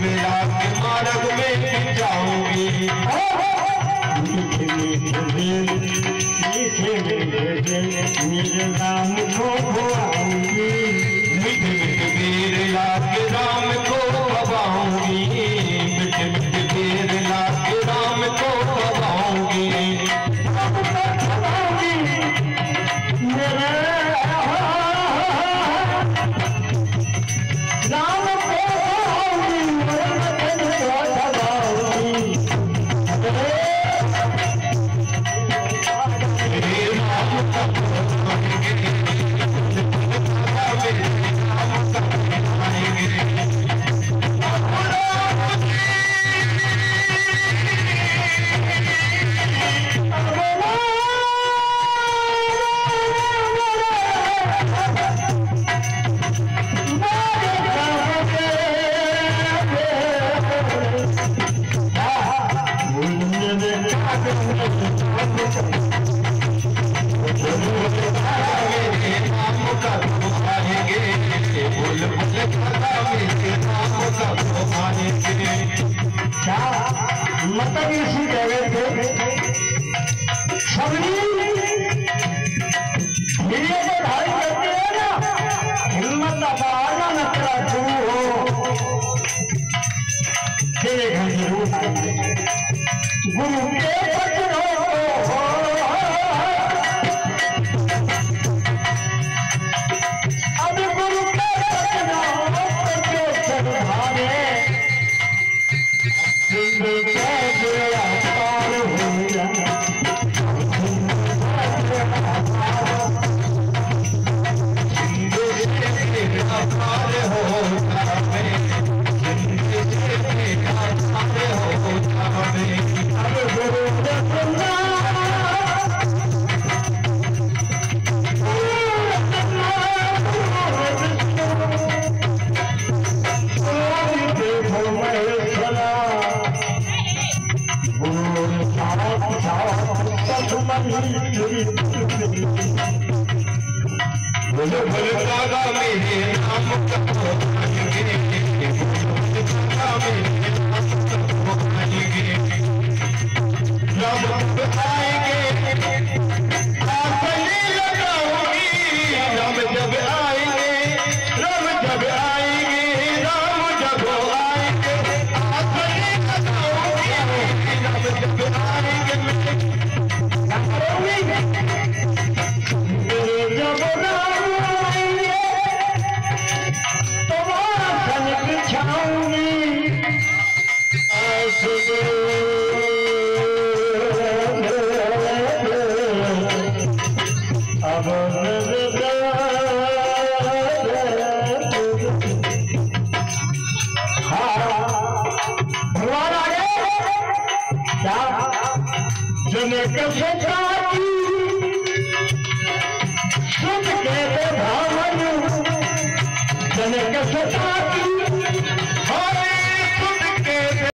मिला के मार्ग में जाऊंगी। मेरे राम को भवाऊंगी, मीठे मीठे बेर ला के राम को भवाऊंगी, मीठे मीठे बेर ला के राम को भवाऊंगी। मतलब इसी जगह पे सबरी धीरे से भाई करते हैं ना, हिम्मत अपार न तेरा शुरू हो, तेरे घर जरूर गुरु के बचनों को अब गुरु के बचनों को चढ़ाने बोलो बोलो दादा मेरे नाम का भवाएंगे, बोलो दादा मेरे नाम का भवाएंगे। जब आएंगे आसनी लगाऊंगी, राम जब आएंगे, राम जब आएंगे, राम जब आएंगे आसनी लगाऊंगी, राम जब आएंगे जनक सचाई सुख के भावन, जनक सचाई